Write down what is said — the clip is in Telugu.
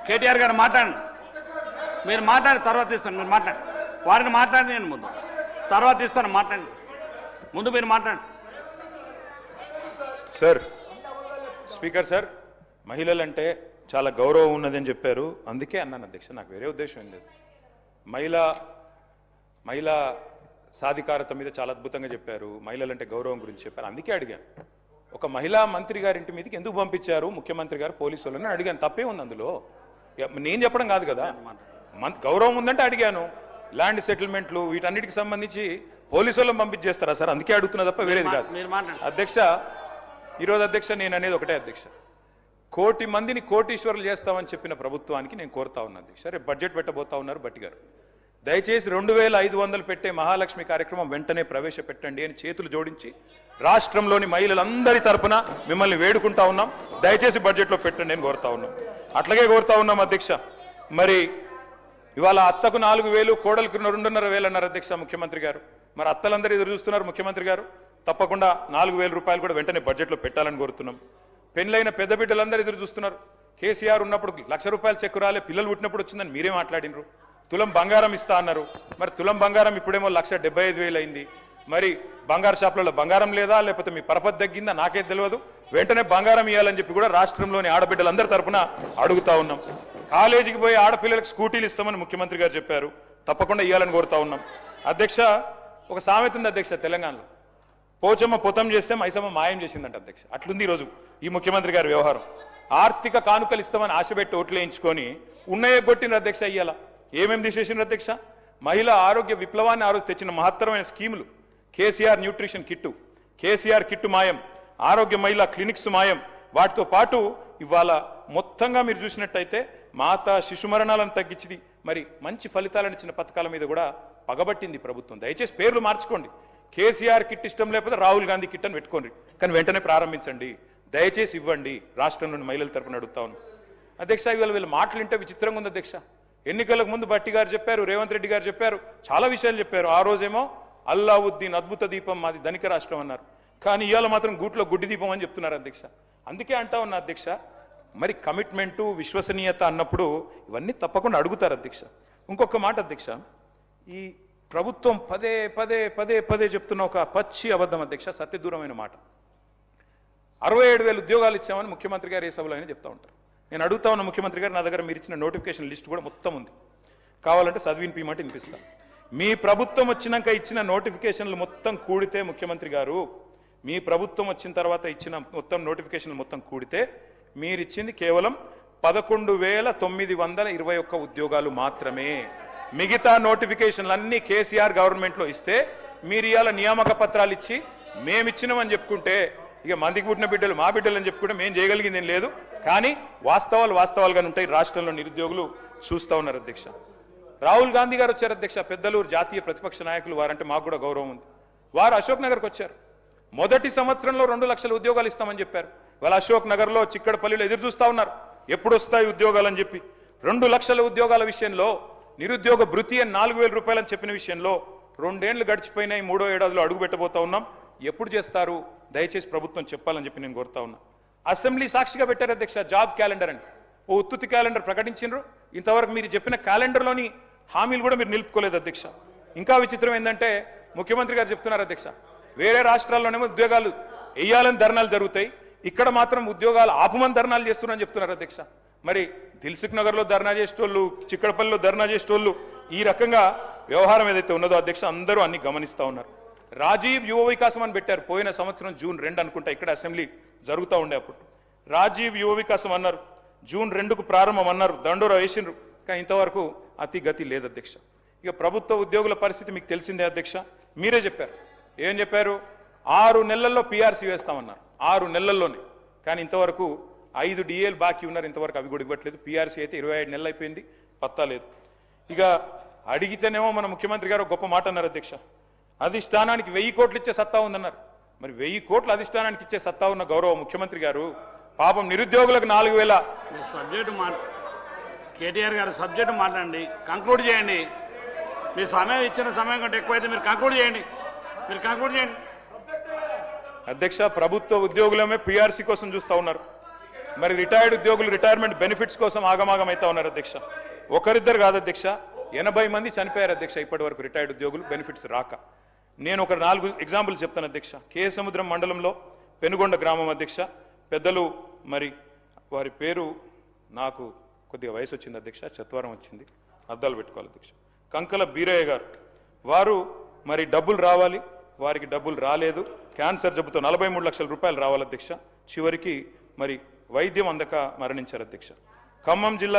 కేటీఆర్ గారు మాట్లాడండి. మీరు మాట్లాడి తర్వాత ఇస్తాను. మీరు మాట్లాడండి. వారిని మాట్లాడి నేను ముందు తర్వాత ఇస్తాను. మాట్లాడండి. ముందు మీరు మాట్లాడండి. సార్, స్పీకర్ సార్, మహిళలంటే చాలా గౌరవం ఉన్నదని చెప్పారు. అందుకే అన్నాను అధ్యక్ష, నాకు వేరే ఉద్దేశం ఏం లేదు. మహిళా సాధికారత మీద చాలా అద్భుతంగా చెప్పారు. మహిళలంటే గౌరవం గురించి చెప్పారు. అందుకే అడిగాను, ఒక మహిళా మంత్రి గారింటి మీదకి ఎందుకు పంపించారు ముఖ్యమంత్రి గారు పోలీసు వాళ్ళని అడిగాను. తప్పే ఉంది అందులో. నేను చెప్పడం కాదు కదా, గౌరవం ఉందంటే అడిగాను. ల్యాండ్ సెటిల్మెంట్లు వీటన్నిటికి సంబంధించి పోలీసు వాళ్ళని పంపించేస్తారా సార్? అందుకే అడుగుతున్నా తప్ప వేరేది కాదు. అధ్యక్ష, ఈరోజు అధ్యక్ష నేను అనేది ఒకటే అధ్యక్ష, 1 కోటి మందిని కోటీశ్వరులు చేస్తామని చెప్పిన ప్రభుత్వానికి నేను కోరుతా ఉన్నా అధ్యక్ష. రేపు బడ్జెట్ పెట్టబోతా ఉన్నారు బట్టి గారు, దయచేసి 2500 పెట్టే మహాలక్ష్మి కార్యక్రమం వెంటనే ప్రవేశపెట్టండి అని చేతులు జోడించి రాష్ట్రంలోని మహిళలందరి తరపున మిమ్మల్ని వేడుకుంటా ఉన్నాం. దయచేసి బడ్జెట్లో పెట్టండి అని కోరుతా ఉన్నాం. అట్లాగే కోరుతా ఉన్నాం అధ్యక్ష. మరి ఇవాళ అత్తకు 4000, కోడలకు 2,500 అన్నారు అధ్యక్ష ముఖ్యమంత్రి గారు. మరి అత్తలందరూ ఎదురు చూస్తున్నారు ముఖ్యమంత్రి గారు. తప్పకుండా 4000 రూపాయలు కూడా వెంటనే బడ్జెట్లో పెట్టాలని కోరుతున్నాం. పెళ్ళైన పెద్ద బిడ్డలందరూ ఎదురు చూస్తున్నారు. కేసీఆర్ ఉన్నప్పుడు 1,00,000 రూపాయలు చెక్కు రాలే, పిల్లలు పుట్టినప్పుడు వచ్చిందని మీరే మాట్లాడినరు. తులం బంగారం ఇస్తా అన్నారు. మరి తులం బంగారం ఇప్పుడేమో 1,75,000 అయింది. మరి బంగారు షాపులలో బంగారం లేదా, లేకపోతే మీ పరపతి తగ్గిందా నాకే తెలియదు. వెంటనే బంగారం ఇవ్వాలని చెప్పి కూడా రాష్ట్రంలోని ఆడబిడ్డలందరి తరపున అడుగుతా ఉన్నాం. కాలేజీకి పోయి ఆడపిల్లలకు స్కూటీలు ఇస్తామని ముఖ్యమంత్రి గారు చెప్పారు. తప్పకుండా ఇవ్వాలని కోరుతా ఉన్నాం. అధ్యక్ష, ఒక సామెత ఉంది అధ్యక్ష తెలంగాణలో, పోచమ్మ పొతం చేస్తే మైసమ్మ మాయం చేసిందంట అధ్యక్ష. అట్లుంది ఈరోజు ఈ ముఖ్యమంత్రి గారి వ్యవహారం. ఆర్థిక కానుకలు ఇస్తామని ఆశపెట్టి ఓట్లు వేయించుకొని ఉన్నయే కొట్టిన అధ్యక్ష. ఇయ్యాల ఏమేమి తీసేసిన అధ్యక్ష? మహిళా ఆరోగ్య విప్లవాన్ని ఆ రోజు తెచ్చిన మహత్తరమైన స్కీములు, KCR nutrition kit, KCR kit మాయం, ఆరోగ్య మహిళా క్లినిక్స్ మాయం. వాటితో పాటు ఇవాళ మొత్తంగా మీరు చూసినట్టయితే మాతా శిశు మరణాలను తగ్గించింది. మరి మంచి ఫలితాలను ఇచ్చిన పథకాల మీద కూడా పగబట్టింది ప్రభుత్వం. దయచేసి పేర్లు మార్చుకోండి. కేసీఆర్ కిట్ ఇష్టం లేకపోతే రాహుల్ గాంధీ కిట్ అని పెట్టుకోండి, కానీ వెంటనే ప్రారంభించండి. దయచేసి ఇవ్వండి. రాష్ట్రంలోని మహిళల తరపున అడుగుతా ఉన్నాం అధ్యక్ష. ఇవాళ వీళ్ళ మాటలు వింటే విచిత్రంగా ఉంది అధ్యక్ష. ఎన్నికలకు ముందు భట్టి గారు చెప్పారు, రేవంత్ రెడ్డి గారు చెప్పారు, చాలా విషయాలు చెప్పారు. ఆ రోజేమో అల్లావుద్దీన్ అద్భుత దీపం మాది ధనిక రాష్ట్రం అన్నారు. కానీ ఇవాళ మాత్రం గూట్లో గుడ్డి దీపం అని చెప్తున్నారు అధ్యక్ష. అందుకే అంటా ఉన్నా అధ్యక్ష, మరి కమిట్మెంటు విశ్వసనీయత అన్నప్పుడు ఇవన్నీ తప్పకుండా అడుగుతారు అధ్యక్ష. ఇంకొక మాట అధ్యక్ష, ఈ ప్రభుత్వం పదే పదే పదే పదే చెప్తున్న ఒక పచ్చి అబద్ధం అధ్యక్ష, సత్యదూరమైన మాట. 67,000 ఉద్యోగాలు ఇచ్చామని ముఖ్యమంత్రి గారు ఏ సభలో అయినా చెప్తా ఉంటారు. నేను అడుగుతా ఉన్న ముఖ్యమంత్రి గారు, నా దగ్గర మీరు ఇచ్చిన నోటిఫికేషన్ లిస్ట్ కూడా మొత్తం ఉంది, కావాలంటే చదివినిపిమంటే వినిపిస్తాను. మీ ప్రభుత్వం వచ్చినాక ఇచ్చిన నోటిఫికేషన్లు మొత్తం కూడితే ముఖ్యమంత్రి గారు, మీ ప్రభుత్వం వచ్చిన తర్వాత ఇచ్చిన మొత్తం నోటిఫికేషన్లు మొత్తం కూడితే మీరిచ్చింది కేవలం 11,921 ఉద్యోగాలు మాత్రమే. మిగతా నోటిఫికేషన్లు అన్నీ కేసీఆర్ గవర్నమెంట్లో ఇస్తే మీరు ఇవాళ నియామక పత్రాలు ఇచ్చి మేమిచ్చినామని చెప్పుకుంటే, ఇక మందికి పుట్టిన బిడ్డలు మా బిడ్డలు అని చెప్పుకుంటే మేము చేయగలిగింది ఏం లేదు. కానీ వాస్తవాలు వాస్తవాలుగానే ఉంటాయి. రాష్ట్రంలో నిరుద్యోగులు చూస్తూ ఉన్నారు అధ్యక్ష. రాహుల్ గాంధీ గారు వచ్చారు అధ్యక్ష, పెద్దలు జాతీయ ప్రతిపక్ష నాయకులు, వారంటే మాకు కూడా గౌరవం ఉంది. వారు అశోక్ నగర్కి వచ్చారు. మొదటి సంవత్సరంలో 2 లక్షల ఉద్యోగాలు ఇస్తామని చెప్పారు. వాళ్ళ అశోక్ నగర్లో చిక్కడపల్లిలో ఎదురు చూస్తూ ఉన్నారు ఎప్పుడు వస్తాయి ఉద్యోగాలు అని చెప్పి. 2 లక్షల ఉద్యోగాల విషయంలో, నిరుద్యోగ భృతి అని 4,000 రూపాయలు అని చెప్పిన విషయంలో 2 ఏళ్లు గడిచిపోయినాయి. 3వ ఏడాదిలో అడుగు పెట్టబోతా ఉన్నాం. ఎప్పుడు చేస్తారు? దయచేసి ప్రభుత్వం చెప్పాలని చెప్పి నేను కోరుతా ఉన్నా. అసెంబ్లీ సాక్షిగా పెట్టారు అధ్యక్ష జాబ్ క్యాలెండర్ అని. ఓ ఉత్తుతి క్యాలెండర్ ప్రకటించారు. ఇంతవరకు మీరు చెప్పిన క్యాలెండర్లోని హామీలు కూడా మీరు నిలుపుకోలేదు అధ్యక్ష. ఇంకా విచిత్రం ఏంటంటే ముఖ్యమంత్రి గారు చెప్తున్నారు అధ్యక్ష, వేరే రాష్ట్రాల్లోనేమో ఉద్యోగాలు వేయాలని ధర్నాలు జరుగుతాయి, ఇక్కడ మాత్రం ఉద్యోగాలు ఆపమని ధర్నాలు చేస్తున్నారని చెప్తున్నారు అధ్యక్ష. మరి దిల్సుఖ్ నగర్లో ధర్నా చేసేటోళ్ళు, చిక్కడపల్లిలో ధర్నా చేసేటోళ్ళు, ఈ రకంగా వ్యవహారం ఏదైతే ఉన్నదో అధ్యక్ష అందరూ అన్ని గమనిస్తూ ఉన్నారు. రాజీవ్ యువ వికాసం అని పెట్టారు. పోయిన సంవత్సరం జూన్ 2 అనుకుంటా ఇక్కడ అసెంబ్లీ జరుగుతూ ఉండే అప్పుడు రాజీవ్ యువ వికాసం అన్నారు. జూన్ 2కు ప్రారంభం అన్నారు, దండోరా వేసిండ్రు, కానీ ఇంతవరకు అతి గతి లేదు అధ్యక్ష. ఇక ప్రభుత్వ ఉద్యోగుల పరిస్థితి మీకు తెలిసిందే అధ్యక్ష. మీరే చెప్పారు, ఏం చెప్పారు? 6 నెలల్లో పీఆర్సీ వేస్తామన్నారు. 6 నెలల్లోనే. కానీ ఇంతవరకు 5 డిఏలు బాకీ ఉన్నారు, ఇంతవరకు అవి కూడా ఇవ్వట్లేదు. పీఆర్సీ అయితే 25 నెలలు అయిపోయింది, పత్తా లేదు. ఇక అడిగితేనేమో మన ముఖ్యమంత్రి గారు గొప్ప మాట అన్నారు అధ్యక్ష, అధిష్టానానికి 1000 కోట్లు ఇచ్చే సత్తా ఉందన్నారు. మరి 1000 కోట్లు అధిష్టానానికి ఇచ్చే సత్తా ఉన్న గౌరవ ముఖ్యమంత్రి గారు పాపం నిరుద్యోగులకు 4,000 సబ్జెక్టు కేటీఆర్ గారు సబ్జెక్టు మాట్లాడండి, కంక్లూడ్ చేయండి. మీ సమయం ఇచ్చిన సమయం కంటే ఎక్కువైతే మీరు కంక్లూడ్ చేయండి. అధ్యక్ష ప్రభుత్వ ఉద్యోగులమే పీఆర్సీ కోసం చూస్తూ ఉన్నారు. మరి రిటైర్డ్ ఉద్యోగులు రిటైర్మెంట్ బెనిఫిట్స్ కోసం ఆగమాగం అవుతా ఉన్నారు అధ్యక్ష. ఒకరిద్దరు కాదు అధ్యక్ష, 80 మంది చనిపోయారు అధ్యక్ష ఇప్పటి వరకు రిటైర్డ్ ఉద్యోగులు బెనిఫిట్స్ రాక. నేను ఒక 4 ఎగ్జాంపుల్ చెప్తాను అధ్యక్ష. కేసముద్రం మండలంలో పెనుగొండ గ్రామం అధ్యక్ష, పెద్దలు మరి వారి పేరు నాకు కొద్దిగా వయసు వచ్చింది అధ్యక్ష, చత్వారం వచ్చింది, అద్దాలు పెట్టుకోవాలి అధ్యక్ష. కంకల బీరయ్య గారు, వారు మరి డబ్బులు రావాలి, వారికి డబ్బులు రాలేదు, క్యాన్సర్ జబ్బుతో 43 లక్షల రూపాయలు రావాలి అధ్యక్ష, చివరికి మరి వైద్యం అందక మరణించారు అధ్యక్ష. ఖమ్మం జిల్లా